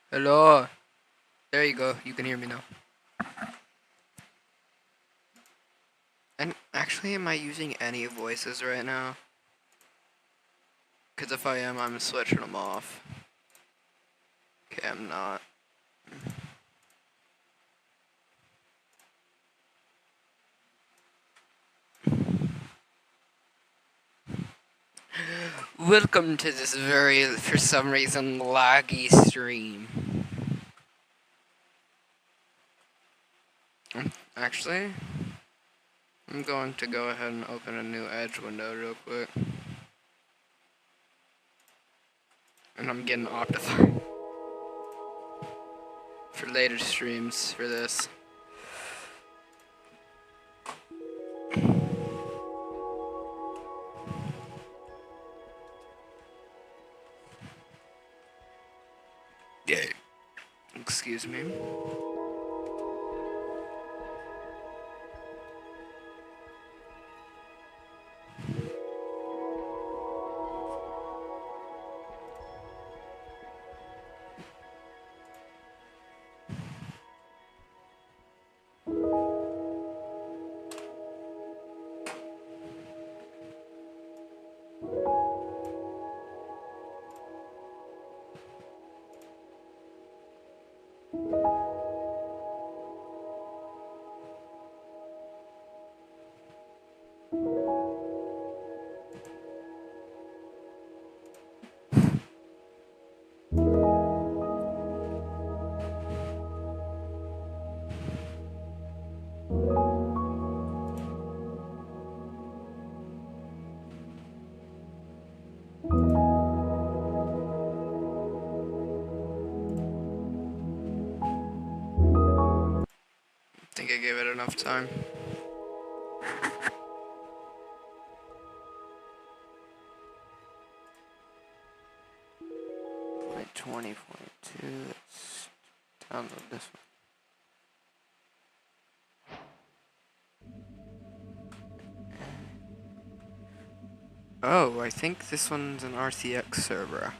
Hello. There you go. You can hear me now. And actually, am I using any voices right now? Because if I am, I'm switching them off. Okay, I'm not. Welcome to this very, for some reason, laggy stream. Actually, I'm going to go ahead and open a new Edge window real quick. And I'm getting Optify for later streams for this. Yeah. Excuse me. I think I gave it enough time. Like 20.2. Let's download this one. Oh, I think this one's an RTX server.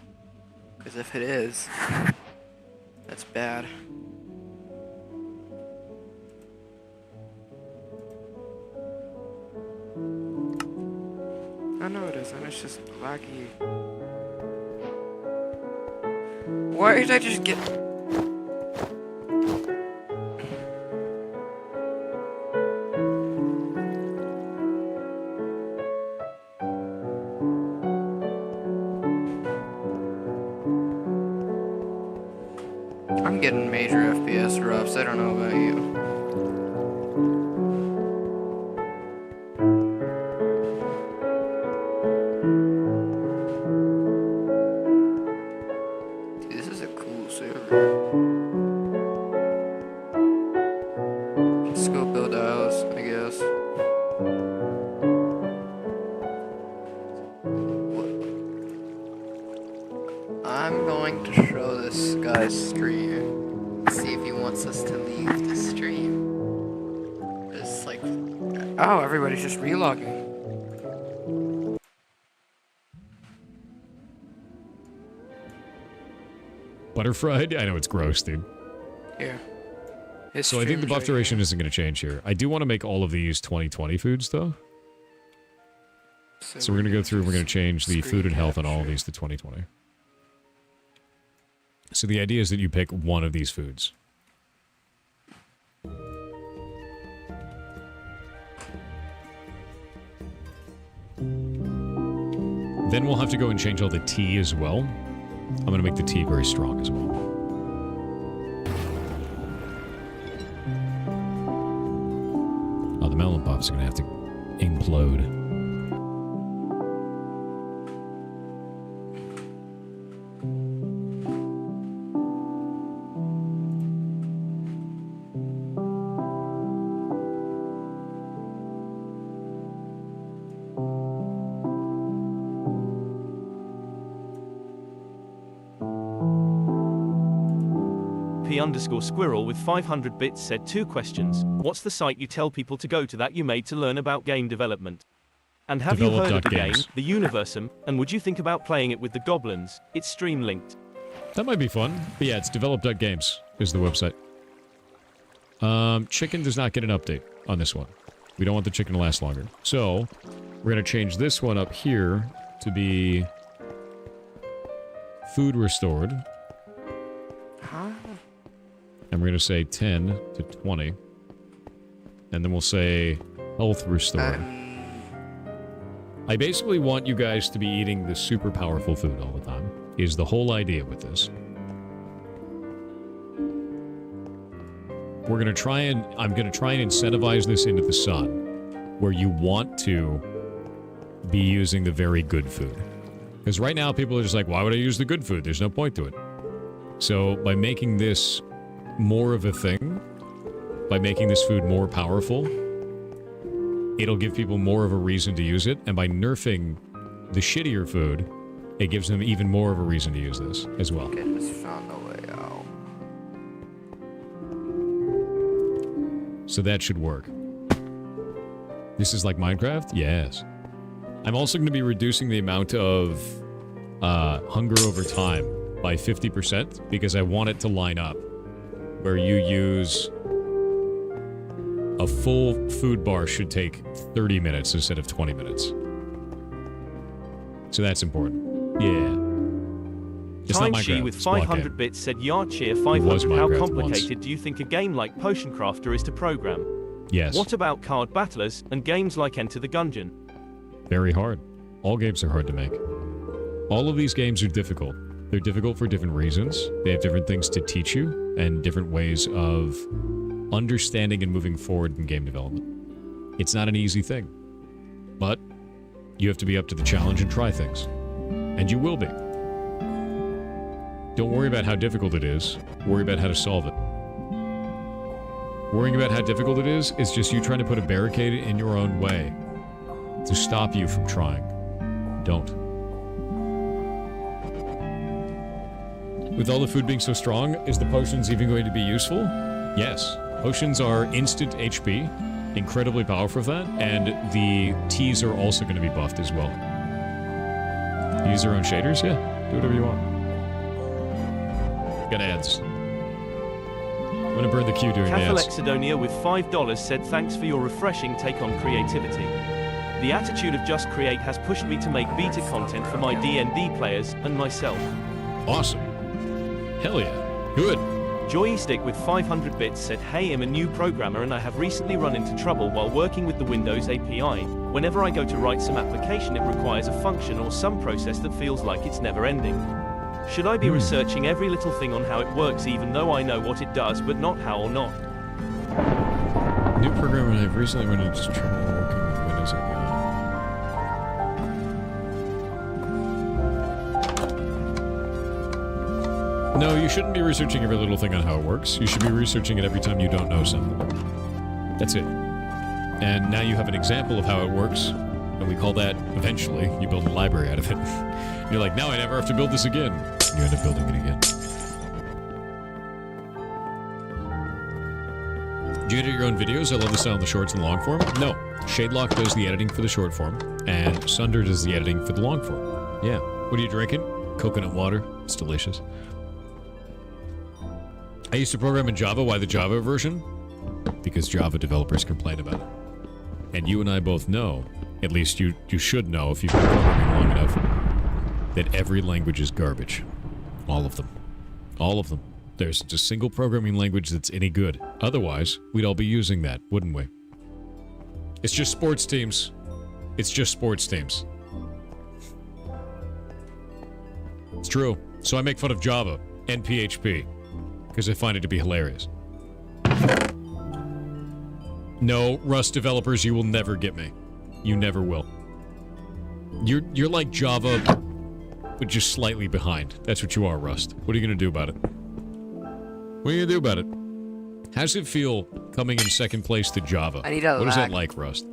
Because if it is, that's bad. Oh no, it isn't. It's just laggy. Why did I just get... I'm getting major FPS roughs. I don't know about you. This is a cool server. Let's go build a house, I guess. I'm going to show this guy's stream. See if he wants us to leave the stream. It's like... Oh, everybody's just relogging. Butterfried? I know it's gross, dude. Here. So I think the buff duration isn't going to change here. I do want to make all of these 2020 foods, though. So we're going to go through and we're going to change the food and health on all of these to 2020. So the idea is that you pick one of these foods. Then we'll have to go and change all the tea as well. I'm going to make the tea very strong as well. Oh, the melon pops are going to have to implode. P_squirrel with 500 bits said 2 questions. What's the site you tell people to go to that you made to learn about game development? And have you heard of the game, The Universum, and would you think about playing it with the goblins? It's stream linked. That might be fun. But yeah, it's develop.games is the website. Chicken does not get an update on this one. We don't want the chicken to last longer. So, we're going to change this one up here to be food restored. Huh? And we're going to say 10 to 20. And then we'll say health restored. I basically want you guys to be eating the super powerful food all the time, is the whole idea with this. We're going to try and, I'm going to try and incentivize this into the sun, where you want to be using the very good food. Because right now people are just like, why would I use the good food? There's no point to it. So by making this more of a thing, by making this food more powerful, it'll give people more of a reason to use it. And by nerfing the shittier food, it gives them even more of a reason to use this as well. Okay, just found a way out. So that should work. This is like Minecraft? Yes. I'm also going to be reducing the amount of hunger over time by 50% because I want it to line up where you use a full food bar should take 30 minutes instead of 20 minutes. So that's important. Yeah. It's not Time She Minecraft, with it's Block 500 Game. bits said, Yarcheer was 500, how Minecraft complicated once. do you think a game like Potion Crafter is to program? Yes. What about card battlers and games like Enter the Gungeon? Very hard. All games are hard to make. All of these games are difficult. They're difficult for different reasons. They have different things to teach you and different ways of understanding and moving forward in game development. It's not an easy thing. But you have to be up to the challenge and try things. And you will be. Don't worry about how difficult it is. Worry about how to solve it. Worrying about how difficult it is just you trying to put a barricade in your own way to stop you from trying. Don't. With all the food being so strong, is the potions even going to be useful? Yes. Potions are instant HP, incredibly powerful for that, and the teas are also going to be buffed as well. Use your own shaders? Yeah, do whatever you want. Got ads. I'm going to burn the queue doing ads. Cathalexidonia with $5 said, thanks for your refreshing take on creativity. The attitude of just create has pushed me to make beta content for my D&D players and myself. Awesome. Hell yeah. Good. Joystick with 500 bits said, hey, I'm a new programmer and I have recently run into trouble while working with the Windows API. Whenever I go to write some application, it requires a function or some process that feels like it's never ending. Should I be researching every little thing on how it works even though I know what it does but not how or not? New programmer and I've recently run into trouble working with Windows API. No, you shouldn't be researching every little thing on how it works. You should be researching it every time you don't know something. That's it. And now you have an example of how it works, and we call that, eventually, you build a library out of it. You're like, now I never have to build this again. You end up building it again. Do you edit your own videos? I love the style of the shorts and the long form. No. Shadelock does the editing for the short form, and Sunder does the editing for the long form. Yeah. What are you drinking? Coconut water. It's delicious. I used to program in Java. Why the Java version? Because Java developers complain about it. And you and I both know, at least you should know if you've been programming long enough, that every language is garbage. All of them. All of them. There's just a single programming language that's any good. Otherwise, we'd all be using that, wouldn't we? It's just sports teams. It's just sports teams. It's true. So I make fun of Java and PHP. Because I find it to be hilarious. No, Rust developers, you will never get me. You never will. You're like Java, but just slightly behind. That's what you are, Rust. What are you gonna do about it? What are you gonna do about it? How does it feel coming in second place to Java? I need a What is that lag. like, Rust?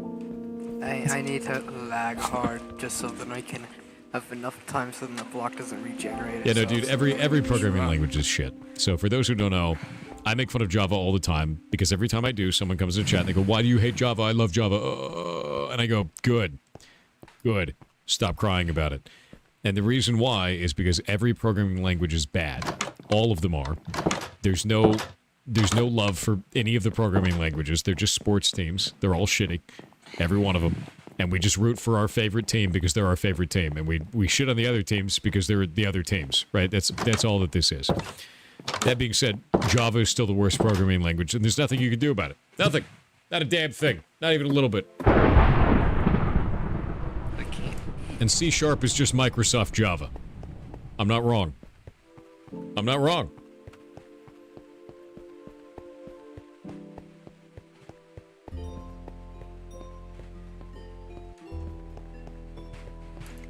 I need to lag hard just so that I can have enough time so that the block doesn't regenerate. Yeah, no, itself, dude, so every that I can programming run. language is shit. So for those who don't know, I make fun of Java all the time because every time I do, someone comes in the chat and they go, why do you hate Java? I love Java. And I go, good. Good. Stop crying about it. And the reason why is because every programming language is bad. All of them are. There's no love for any of the programming languages. They're just sports teams. They're all shitty. Every one of them. And we just root for our favorite team because they're our favorite team. And we shit on the other teams because they're the other teams, right? That's all that this is. That being said, Java is still the worst programming language, and there's nothing you can do about it. Nothing. Not a damn thing. Not even a little bit. I can't. And C# is just Microsoft Java. I'm not wrong. I'm not wrong.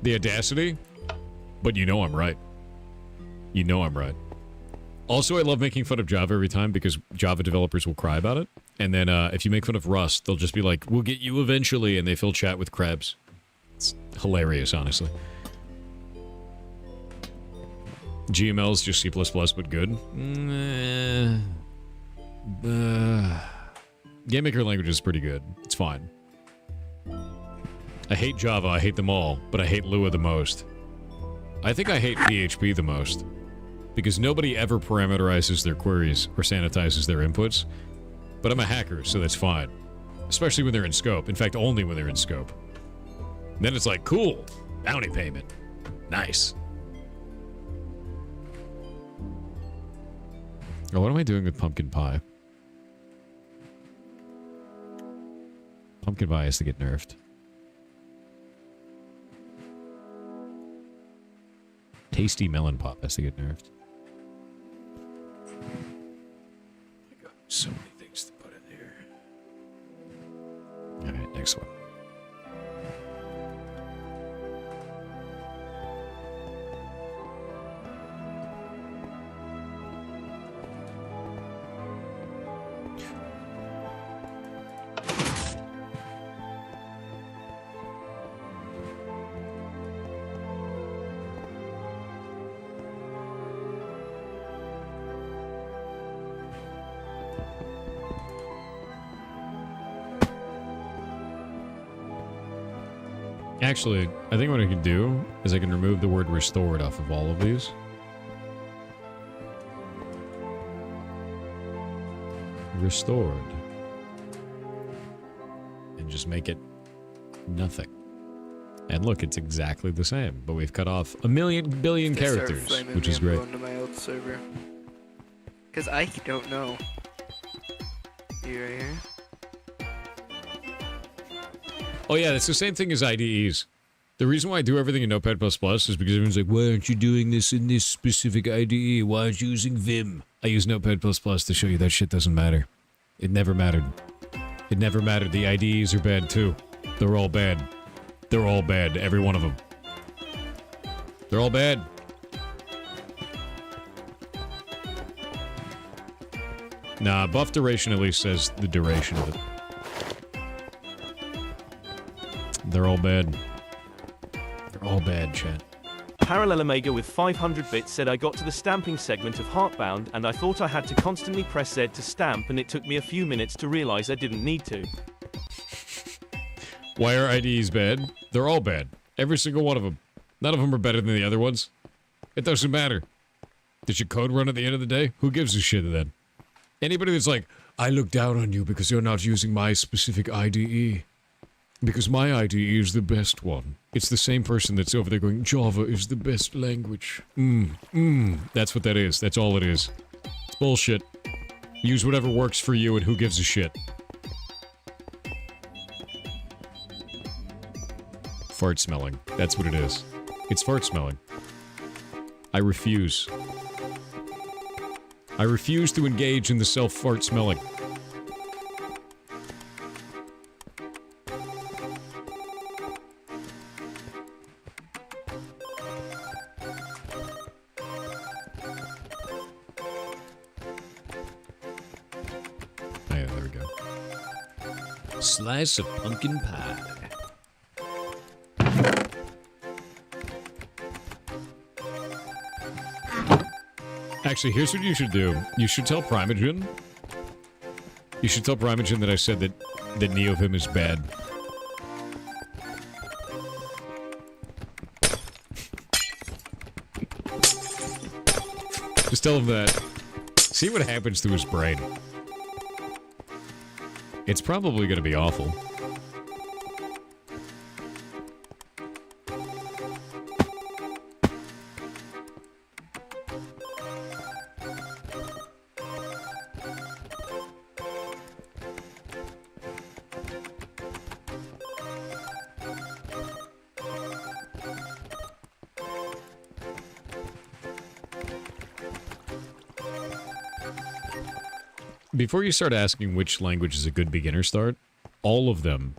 The audacity? But you know I'm right. You know I'm right. Also, I love making fun of Java every time because Java developers will cry about it. And then if you make fun of Rust, they'll just be like, we'll get you eventually, and they fill chat with crabs. It's hilarious, honestly. GML's just C++ but good. GameMaker language is pretty good. It's fine. I hate Java, I hate them all, but I hate Lua the most. I think I hate PHP the most. Because nobody ever parameterizes their queries or sanitizes their inputs. But I'm a hacker, so that's fine. Especially when they're in scope. In fact, only when they're in scope. And then it's like, cool, bounty payment. Nice. Oh, what am I doing with pumpkin pie? Pumpkin pie has to get nerfed. Tasty melon pop has to get nerfed. So many things to put in here. Alright, next one. Actually, I think what I can do is I can remove the word restored off of all of these. Restored. And just make it nothing. And look, it's exactly the same, but we've cut off a million billion characters, which is great. To my old server. Because I don't know. You right here? Oh yeah, that's the same thing as IDEs. The reason why I do everything in Notepad++ is because everyone's like, why aren't you doing this in this specific IDE? Why aren't you using Vim? I use Notepad++ to show you that shit doesn't matter. It never mattered. It never mattered. The IDEs are bad too. They're all bad. They're all bad. Every one of them. They're all bad. Nah, buff duration at least says the duration of it. They're all bad. They're all bad, chat. Parallel Omega with 500 bits said I got to the stamping segment of Heartbound and I thought I had to constantly press Z to stamp and it took me a few minutes to realize I didn't need to. Why are IDEs bad? They're all bad. Every single one of them. None of them are better than the other ones. It doesn't matter. Did your code run at the end of the day? Who gives a shit then? Anybody that's like, I look down on you because you're not using my specific IDE. Because my IDE is the best one. It's the same person that's over there going, Java is the best language. That's what that is. That's all it is. It's bullshit. Use whatever works for you and who gives a shit. Fart smelling. That's what it is. It's fart smelling. I refuse. I refuse to engage in the self-fart smelling. Slice of pumpkin pie. Actually, here's what you should do. You should tell Primogen. You should tell Primogen that I said that NeoVim is bad. tell him that. See what happens to his brain. It's probably going to be awful. Before you start asking which language is a good beginner start, all of them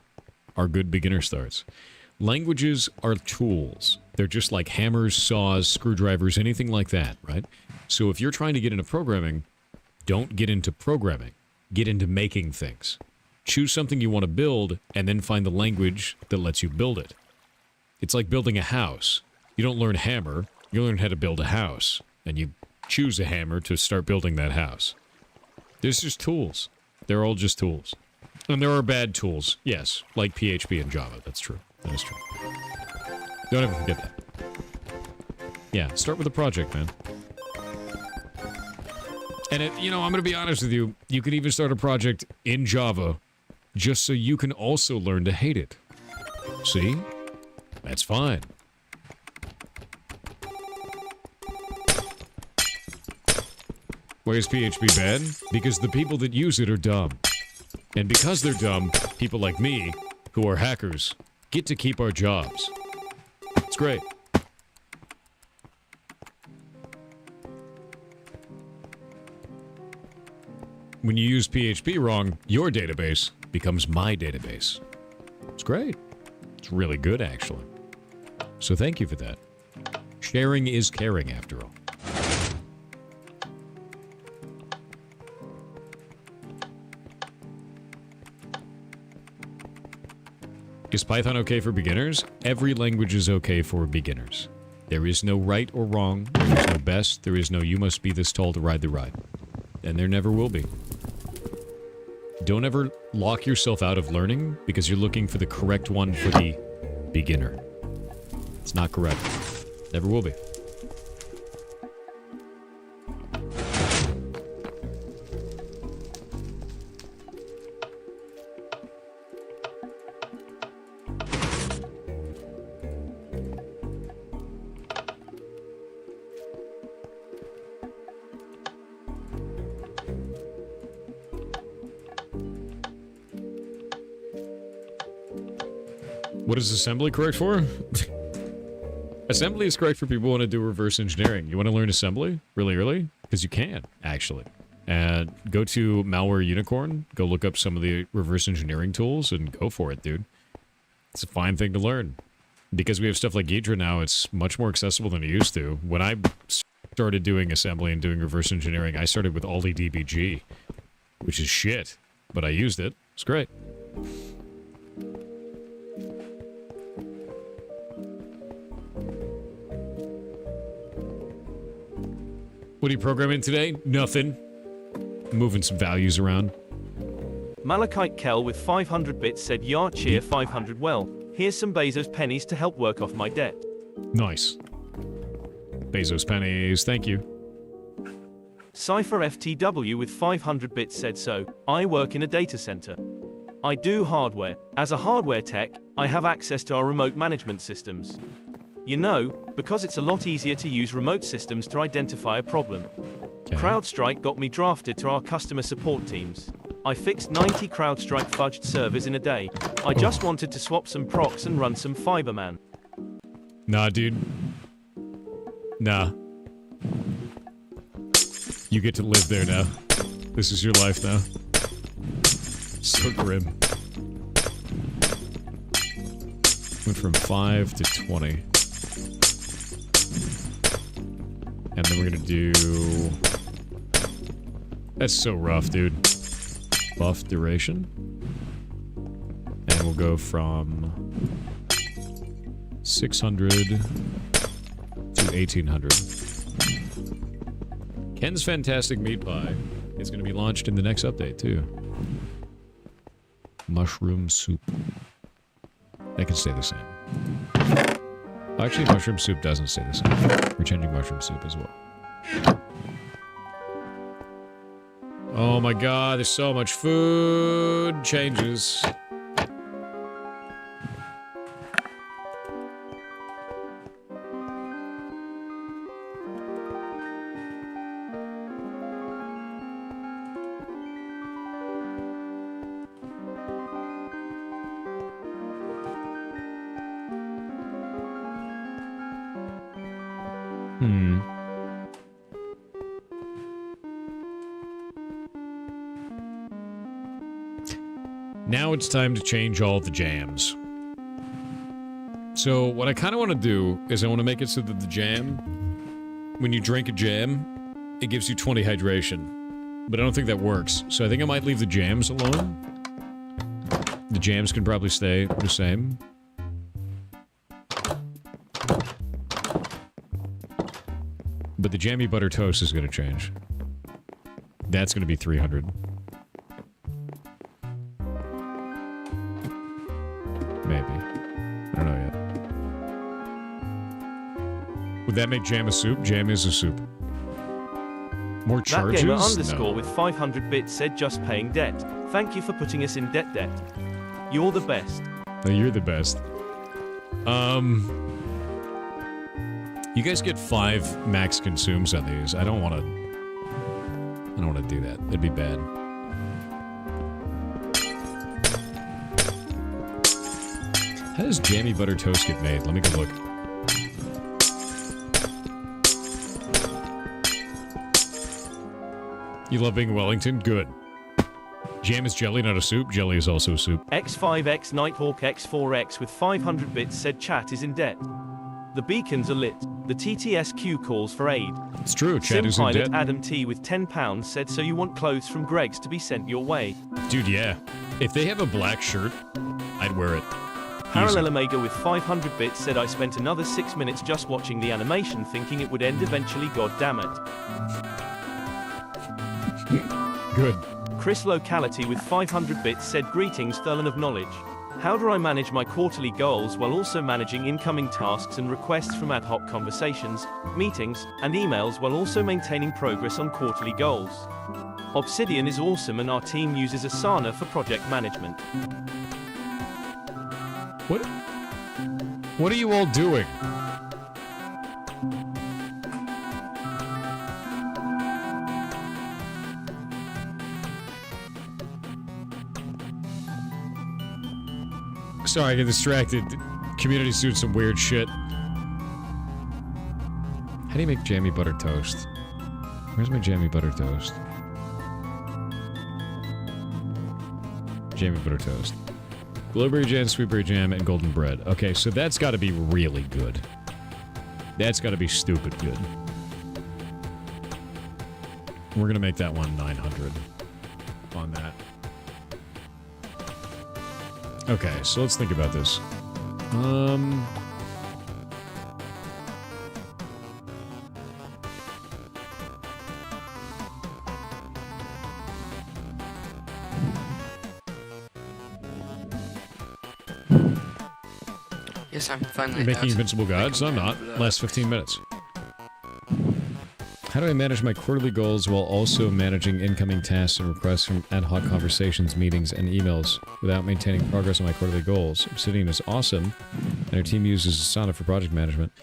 are good beginner starts. Languages are tools. They're just like hammers, saws, screwdrivers, anything like that, right? So if you're trying to get into programming, don't get into programming. Get into making things. Choose something you want to build, and then find the language that lets you build it. It's like building a house. You don't learn hammer, you learn how to build a house. And you choose a hammer to start building that house. There's just tools. They're all just tools. And there are bad tools, yes, like PHP and Java. That's true. That is true. Don't ever forget that. Yeah, start with a project, man. And, I'm going to be honest with you. You can even start a project in Java just so you can also learn to hate it. See? That's fine. Why is PHP bad? Because the people that use it are dumb. And because they're dumb, people like me, who are hackers, get to keep our jobs. It's great. When you use PHP wrong, your database becomes my database. It's great. It's really good, actually. So thank you for that. Sharing is caring, after all. Is Python okay for beginners? Every language is okay for beginners. There is no right or wrong. There is no best. There is no you must be this tall to ride the ride. And there never will be. Don't ever lock yourself out of learning because you're looking for the correct one for the beginner. It's not correct. Never will be. What is assembly correct for? Assembly is correct for people who want to do reverse engineering. You want to learn assembly really early? Because you can, actually. And go to Malware Unicorn, go look up some of the reverse engineering tools, and go for it, dude. It's a fine thing to learn. Because we have stuff like Ghidra now, it's much more accessible than it used to. When I started doing assembly and doing reverse engineering, I started with AldiDBG, which is shit. But I used it. It's great. What are you programming today? Nothing. Moving some values around. Malachite Kel with 500 bits said, "Yar cheer 500 well. Here's some Bezos pennies to help work off my debt." Nice. Bezos pennies, thank you. Cypher FTW with 500 bits said, "So, I work in a data center. I do hardware. As a hardware tech, I have access to our remote management systems. You know, because it's a lot easier to use remote systems to identify a problem. Okay. CrowdStrike got me drafted to our customer support teams. I fixed 90 CrowdStrike fudged servers in a day. I just wanted to swap some procs and run some Fiberman." Nah, dude. Nah. You get to live there now. This is your life now. So grim. Went from 5 to 20. And then we're gonna do... That's so rough, dude. Buff duration. And we'll go from 600 to 1800. Ken's Fantastic Meat Pie is gonna be launched in the next update, too. Mushroom soup. That can stay the same. Actually, mushroom soup doesn't stay the same. We're changing mushroom soup as well. Oh my god, there's so much food changes. Now it's time to change all the jams. So what I kind of want to do is I want to make it so that the jam, when you drink a jam, it gives you 20 hydration. But I don't think that works. So I think I might leave the jams alone. The jams can probably stay the same. But the jammy butter toast is going to change. That's going to be 300. Maybe. I don't know yet. Would that make jam a soup? Jam is a soup. More charges? That gamer underscore No. with 500 bits said just paying debt. Thank you for putting us in debt. You're the best. No, you're the best. You guys get 5 max consumes on these. I don't want to do that. It'd be bad. How does jammy butter toast get made? Let me go look. You love being Wellington? Good. Jam is jelly, not a soup. Jelly is also a soup. X5X Nighthawk X4X with 500 bits said chat is in debt. The beacons are lit. The TTSQ calls for aid. It's true, chat is in Simpilot debt. Adam T with £10 said so you want clothes from Greg's to be sent your way. Dude, yeah. If they have a black shirt, I'd wear it. Parallel Omega with 500 bits said I spent another 6 minutes just watching the animation thinking it would end eventually, god damn it. Good. Chris Locality with 500 bits said greetings Thurlan of Knowledge. How do I manage my quarterly goals while also managing incoming tasks and requests from ad hoc conversations, meetings, and emails while also maintaining progress on quarterly goals? Obsidian is awesome and our team uses Asana for project management. What are you all doing? Sorry, I get distracted. Community's doing some weird shit. How do you make jammy butter toast? Where's my jammy butter toast? Jammy butter toast. Blueberry jam, sweetberry jam, and golden bread. Okay, so that's got to be really good. That's got to be stupid good. We're going to make that one 900 on that. Okay, so let's think about this. Yes, I'm finally You're making out. Invincible Gods? I'm not. Last 15 minutes. How do I manage my quarterly goals while also managing incoming tasks and requests from ad hoc conversations, meetings, and emails without maintaining progress on my quarterly goals? Obsidian is awesome, and our team uses Asana for project management.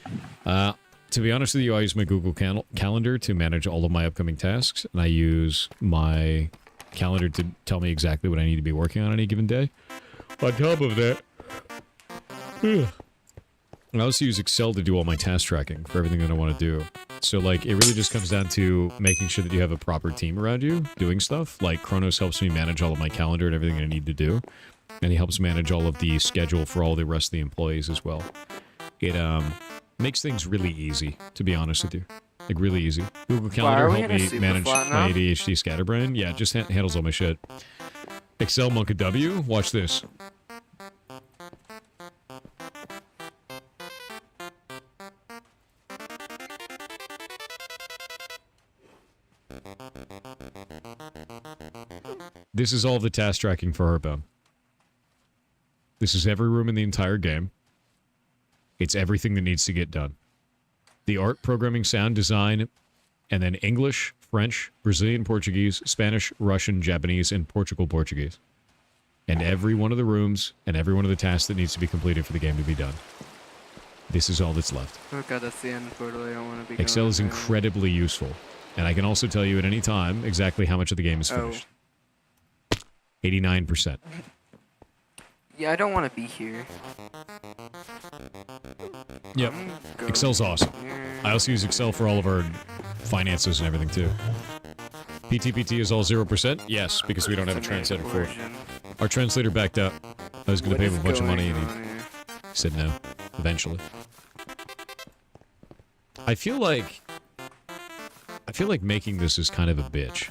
To be honest with you, I use my Google Calendar to manage all of my upcoming tasks, and I use my calendar to tell me exactly what I need to be working on any given day. On top of that, I also use Excel to do all my task tracking for everything that I want to do. So, like, it really just comes down to making sure that you have a proper team around you doing stuff. Like, Kronos helps me manage all of my calendar and everything I need to do. And he helps manage all of the schedule for all the rest of the employees as well. It makes things really easy, to be honest with you. Like, really easy. Google Calendar are we helped in a me super manage flat my now? ADHD scatterbrain. Yeah, it just handles all my shit. Excel Monka W, watch this. This is all the task tracking for Earthbound. This is every room in the entire game. It's everything that needs to get done. The art, programming, sound design, and then English French, Brazilian Portuguese, Spanish, Russian, Japanese, and Portugal Portuguese. And every one of the rooms and every one of the tasks that needs to be completed for the game to be done. This is all that's left. Oh god, that's the end portal. I don't want to be. Excel going is there. incredibly useful. And I can also tell you at any time exactly how much of the game is finished. 89%. Yeah, I don't want to be here. Yep. I'm going Excel's awesome. here. I also use Excel for all of our finances and everything too. PTPT is all 0%? Yes, because we don't have a translator for it. Version. Our translator backed out. I was going to What pay him is a bunch of money going and on here? he said no, eventually. I feel like making this is kind of a bitch.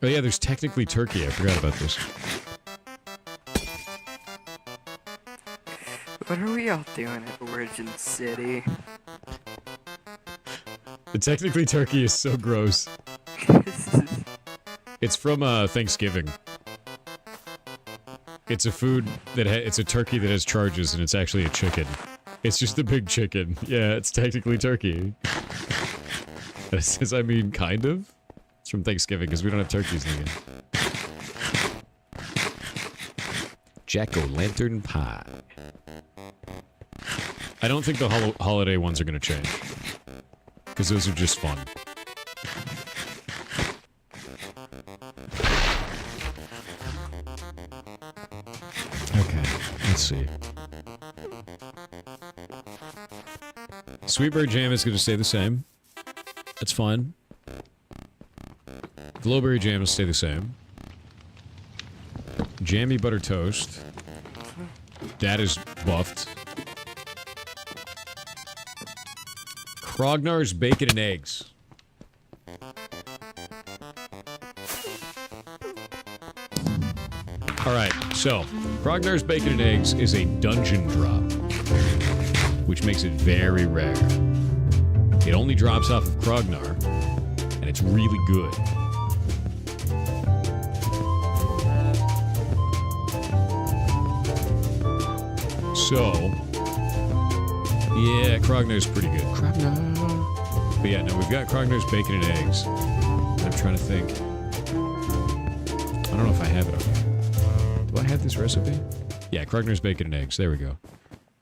Oh yeah, there's technically Turkey. I forgot about this. What are we all doing at Origin City? The technically Turkey is so gross. It's from Thanksgiving. It's a food that it's a turkey that has charges, and it's actually a chicken. It's just a big chicken. Yeah, it's technically turkey. That says, I mean, kind of. It's from Thanksgiving because we don't have turkeys in the game. Jack-o'-lantern pie. I don't think the holiday ones are going to change. Because those are just fun. Okay, let's see. Sweetberry Jam is going to stay the same. That's fine. Glowberry Jam will stay the same. Jammy Butter Toast. That is buffed. Krognar's Bacon and Eggs. Alright, so, Krognar's Bacon and Eggs is a dungeon drop, which makes it very rare. It only drops off of Krognar, and it's really good. So, yeah, Krognar's pretty good. Krognar. But yeah, no, we've got Krognar's Bacon and Eggs. I'm trying to think. I don't know if I have it on here. Do I have this recipe? Yeah, Krognar's Bacon and Eggs. There we go.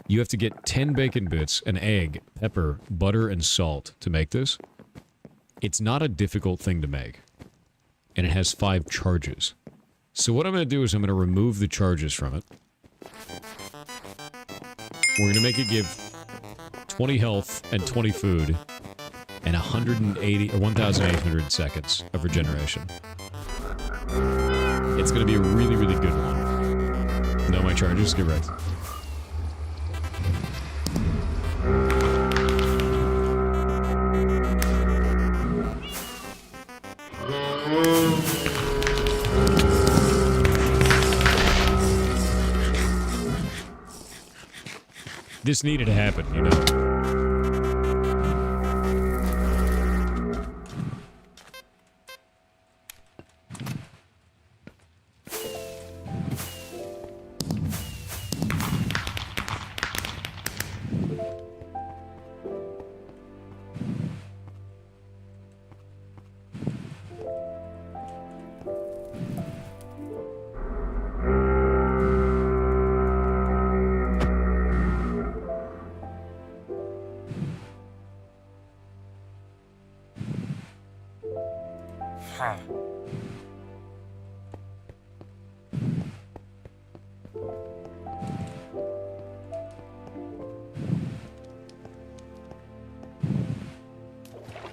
You have to get 10 bacon bits, an egg, pepper, butter, and salt to make this. It's not a difficult thing to make. And it has 5 charges. So what I'm going to do is I'm going to remove the charges from it. We're going to make it give 20 health and 20 food and 180 or 1,800 seconds of regeneration. It's going to be a really, really good one. Know my charges? Get right. This needed to happen, you know.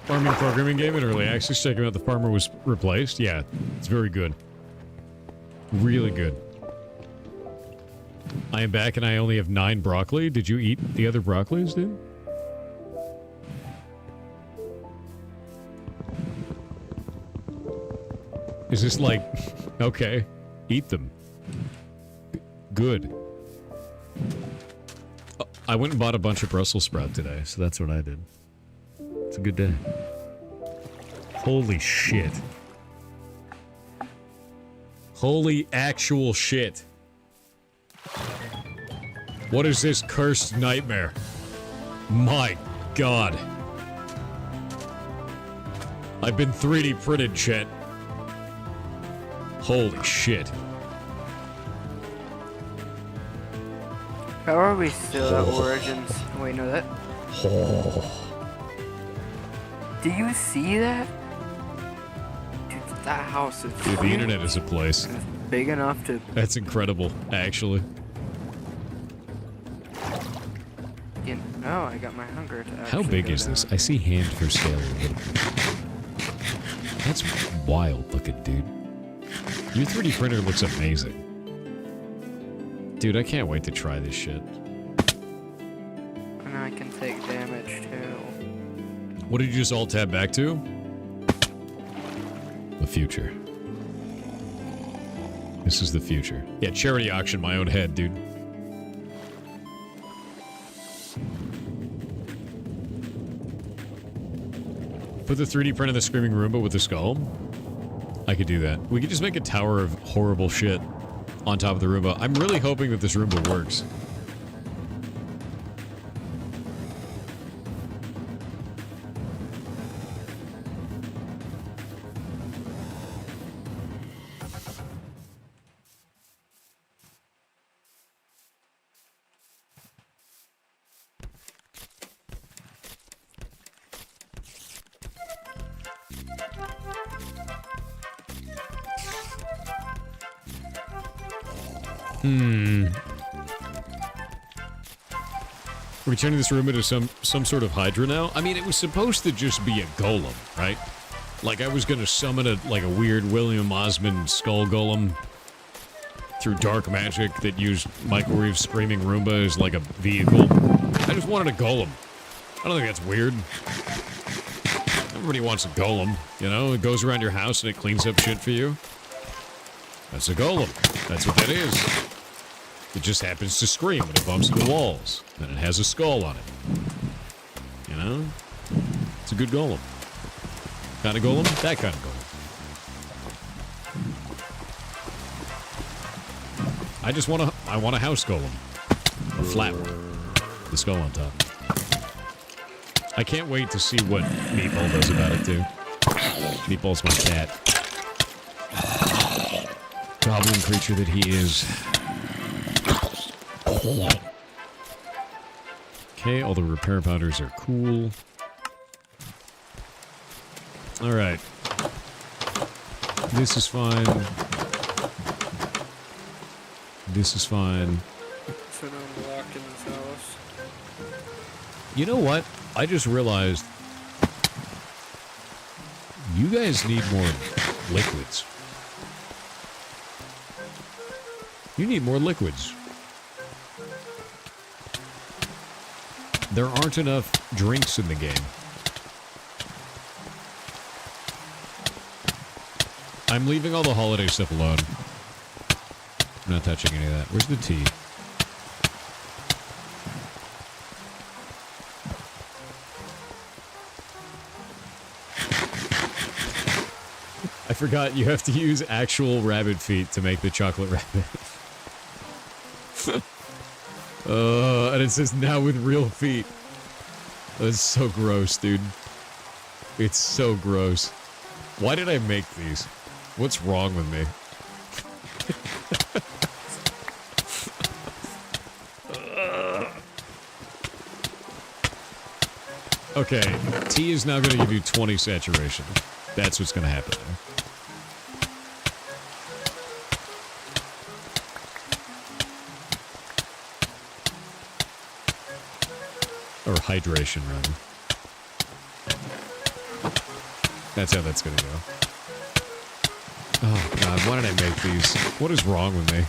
Farming programming game in early access. Checking out the farmer was replaced. Yeah, it's very good. Really good. I am back and I only have 9 broccoli. Did you eat the other broccolis, dude? Is this like... Okay. Eat them. Good. Oh, I went and bought a bunch of Brussels sprout today, so that's what I did. It's a good day. Holy shit. Holy actual shit. What is this cursed nightmare? My God. I've been 3D printed, Chet. Holy shit. How are we still at Origins? Wait, no, that. Do you see that? Dude, that house is. Dude, the internet is a place. It's big enough to. That's incredible, actually. You know, I got my hunger to. How actually big go is this? down. I see hand for scale. That's wild looking, dude. Your 3D printer looks amazing. Dude, I can't wait to try this shit. And I can take damage too. What did you just alt tab back to? The future. This is the future. Yeah, charity auction my own head, dude. Put the 3D print of the Screaming Roomba with the skull. I could do that. We could just make a tower of horrible shit on top of the Roomba. I'm really hoping that this Roomba works. Are we turning this room into some sort of Hydra now? I mean, it was supposed to just be a golem, right? Like, I was gonna summon a weird William Osmond skull golem through dark magic that used Microwave's Screaming Roomba as like a vehicle. I just wanted a golem. I don't think that's weird. Everybody wants a golem, you know? It goes around your house and it cleans up shit for you. That's a golem. That's what that is. It just happens to scream when it bumps into walls. And it has a skull on it. You know? It's a good golem. Kind of golem? That kind of golem. I just want I want a house golem. A flat one. The skull on top. I can't wait to see what Meatball does about it, too. Meatball's my cat. Goblin creature that he is. Okay, all the repair powders are cool. Alright. This is fine. This is fine. So I'm locked in this house. You know what? I just realized you guys need more liquids. You need more liquids. There aren't enough drinks in the game. I'm leaving all the holiday stuff alone. I'm not touching any of that. Where's the tea? I forgot you have to use actual rabbit feet to make the chocolate rabbit. And it says now with real feet. That's so gross, dude. It's so gross. Why did I make these? What's wrong with me? Okay, tea is now going to give you 20 saturation. That's what's going to happen there. Or hydration, rather. That's how that's gonna go. Oh, God, why did I make these? What is wrong with me?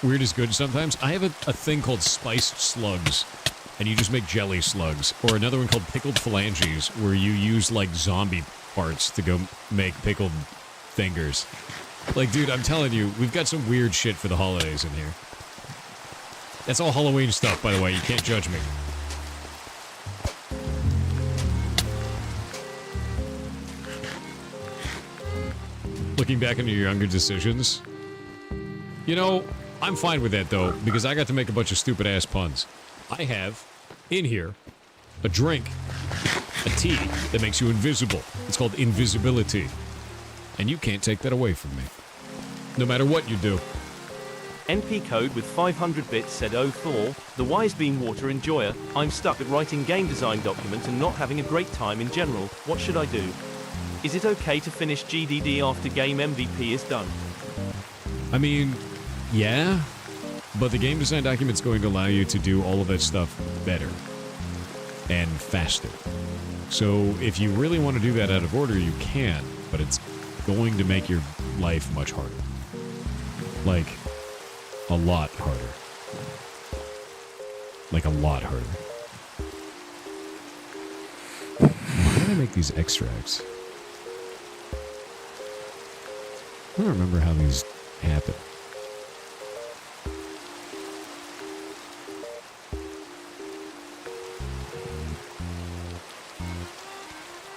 Weird is good sometimes. I have a thing called spiced slugs, and you just make jelly slugs. Or another one called pickled phalanges, where you use, like, zombie parts to go make pickled fingers. Like, dude, I'm telling you, we've got some weird shit for the holidays in here. That's all Halloween stuff, by the way. You can't judge me. looking back on your younger decisions. You know, I'm fine with that, though, because I got to make a bunch of stupid-ass puns. I have, in here, a drink, a tea that makes you invisible. It's called invisibility. And you can't take that away from me. No matter what you do. NP code with 500 bits said, "Oh Thor, the wise being water enjoyer, I'm stuck at writing game design document and not having a great time in general. What should I do? Is it okay to finish GDD after game MVP is done?" I mean, yeah, but the game design document's going to allow you to do all of that stuff better and faster. So if you really want to do that out of order, you can, but it's going to make your life much harder. Like, a lot harder. Like, a lot harder. How did I make these extracts? I don't remember how these happen.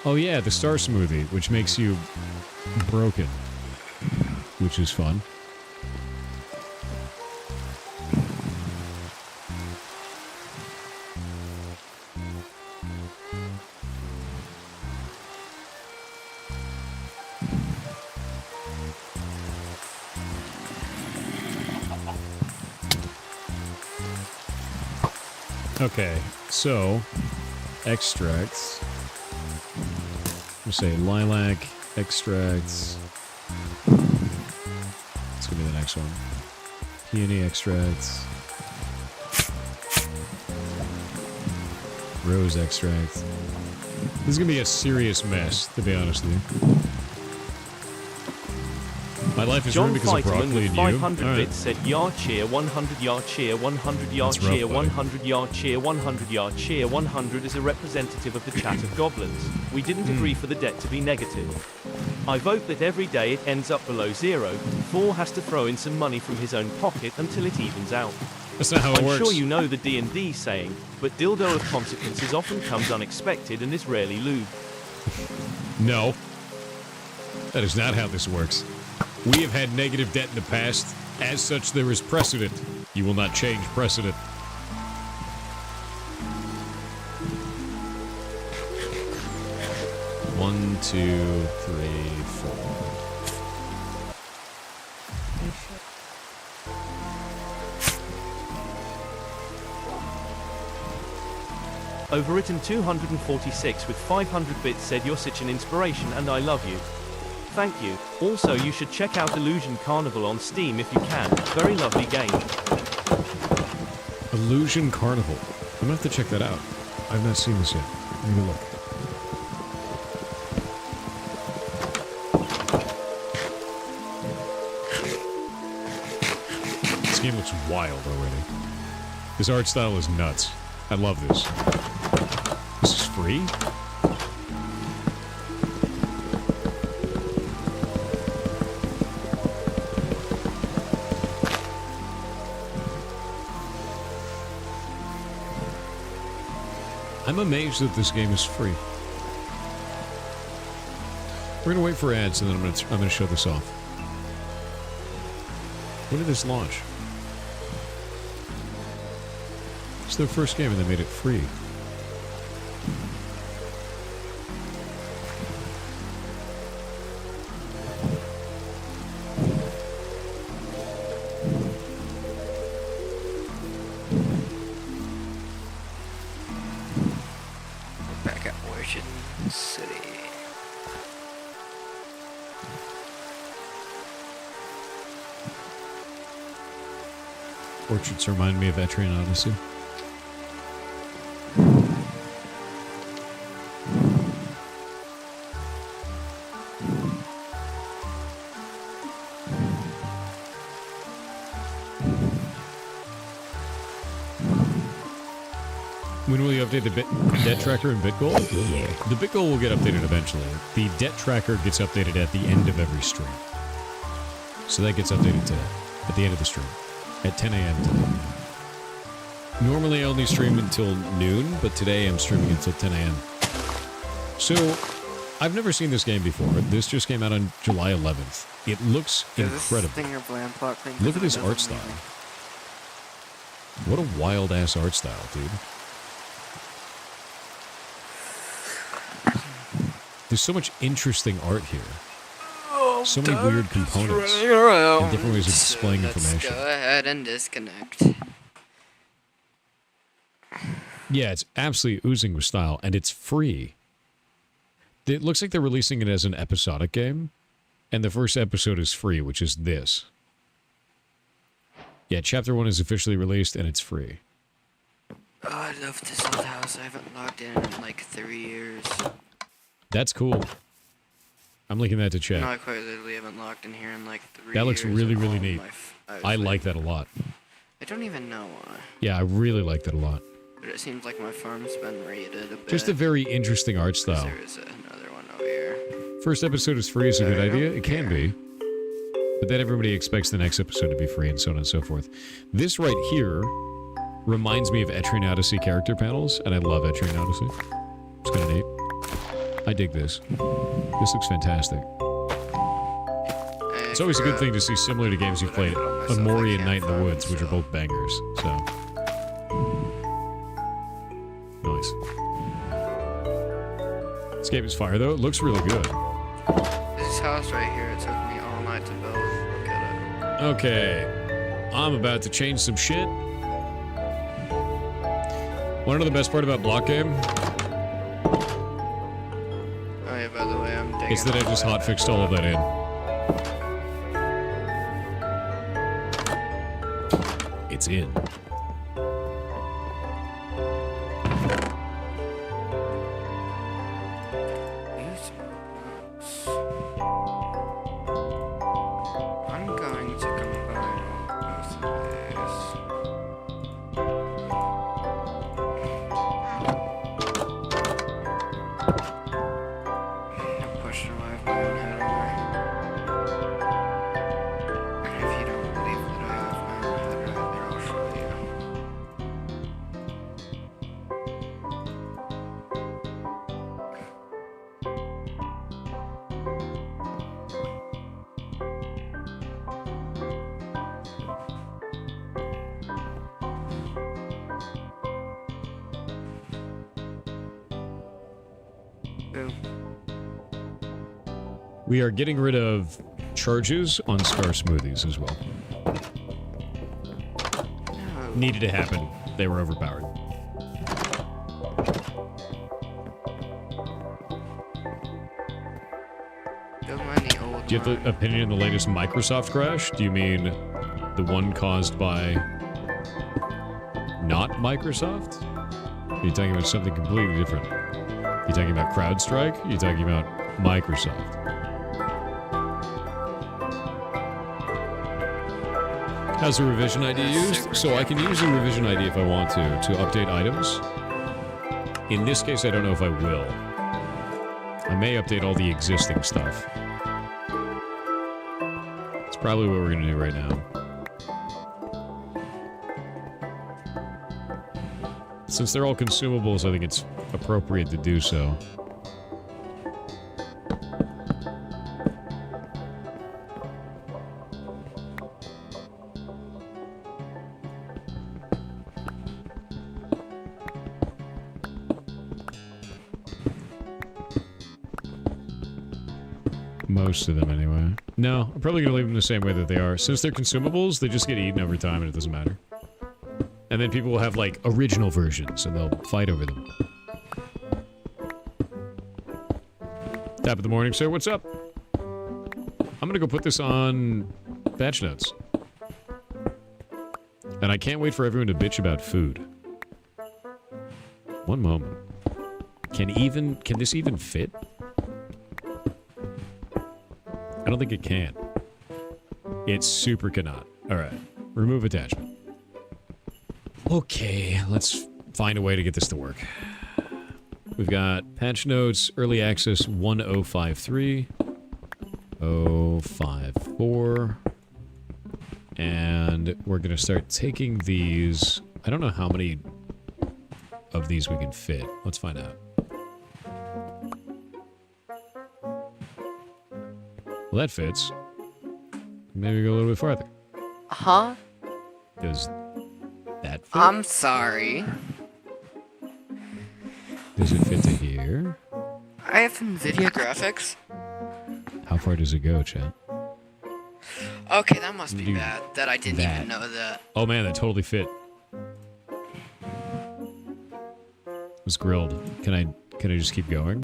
Oh yeah, the star smoothie, which makes you broken, which is fun. Okay, so extracts. We'll say lilac extracts. It's gonna be the next one. Peony extracts. Rose extracts. This is gonna be a serious mess, to be honest with you. My life is John ruined because of Feiterman broccoli with and 500 you. All right. bits said, "Yard cheer, 100 yard cheer, 100 yard That's rough, cheer, buddy. 100 yard cheer, 100 yard cheer, 100 is a representative of the chat of goblins. We didn't agree for the debt to be negative. I vote that every day it ends up below zero, Thor has to throw in some money from his own pocket until it evens out. That's not how it I'm works. sure you know the D&D saying, but dildo of consequences often comes unexpected and is rarely lube. No. That is not how this works. We have had negative debt in the past. As such, there is precedent. You will not change precedent. One, two, three, four. Overwritten 246 with 500 bits said, "You're such an inspiration and I love you. Thank you. Also, you should check out Illusion Carnival on Steam if you can. Very lovely game." Illusion Carnival. I'm gonna have to check that out. I've not seen this yet. Maybe look. This game looks wild already. This art style is nuts. I love this. This is free? I'm amazed that this game is free. We're gonna wait for ads and then I'm gonna show this off. When did this launch? It's their first game and they made it free. Back at Orchard City. Orchards remind me of Etrian Odyssey. When will you update the debt tracker and bit goal? The bit goal will get updated eventually. The debt tracker gets updated at the end of every stream. So that gets updated today, at the end of the stream, at 10 a.m. today. Normally I only stream until noon, but today I'm streaming until 10 a.m. So, I've never seen this game before. This just came out on July 11th. It looks incredible. Stinger Bland plot cream. Look at this Doesn't art style. really- What a wild-ass art style, dude. There's so much interesting art here. So many weird components and different ways of displaying information. Let's go ahead and disconnect. Yeah, it's absolutely oozing with style, and it's free. It looks like they're releasing it as an episodic game, and the first episode is free, which is this. Yeah, Chapter 1 is officially released, and it's free. Oh, I love this old house. I haven't logged in like 3 years. That's cool. I'm linking that to chat. No, I quite literally haven't logged in here in like 3 years. That looks really, of really all neat. my I like that a lot. I don't even know why. Yeah, I really like that a lot. But it seems like my farm's been raided a bit. Just a very interesting art 'Cause style. there is another one over here. First episode is free is a good There you go. idea. It can be. But then everybody expects the next episode to be free and so on and so forth. This right here reminds me of Etrian Odyssey character panels, and I love Etrian Odyssey. It's kind of neat. I dig this. This looks fantastic. It's always a good thing to see similar to games you've played, Amori and Night in the Woods, which are both bangers. So, nice. This game is fire, though. It looks really good. This house right here, it took me all night to build. Look at it. Okay, I'm about to change some shit. Want to know the best part about Block Game? Oh yeah, by the way, I'm digging. It's that I just hotfixed all of that in. It's in. I'm going to combine both of these. No question why I have my own head on there. And if you don't believe that I have my own head right there, I'll show you. Boom. We are getting rid of charges on Star Smoothies as well. No. Needed to happen. They were overpowered. Don't mind the old Do you have one. an opinion on the latest Microsoft crash? Do you mean the one caused by not Microsoft? Are you talking about something completely different? Are you talking about CrowdStrike? Are you talking about Microsoft? How's the revision ID used? So I can use a revision ID if I want to update items. In this case, I don't know if I will. I may update all the existing stuff. It's probably what we're going to do right now. Since they're all consumables, I think it's appropriate to do so. Most of them, anyway. No, I'm probably going to leave them the same way that they are. Since they're consumables, they just get eaten over time and it doesn't matter. And then people will have, like, original versions, and they'll fight over them. Tap of the morning, sir. What's up? I'm gonna go put this on patch notes. And I can't wait for everyone to bitch about food. One moment. Can this even fit? I don't think it can. It super cannot. Alright. Remove attachment. Okay, let's find a way to get this to work. We've got patch notes, early access 1053, 054, and we're going to start taking these. I don't know how many of these we can fit. Let's find out. Well, that fits. Maybe go a little bit farther. Huh? Does that fit? I'm sorry. Does it fit to here? I have NVIDIA graphics. How far does it go, chat? Okay, that must be Dude, bad. That I didn't that. even know that. Oh man, that totally fit. It was grilled. Can I just keep going?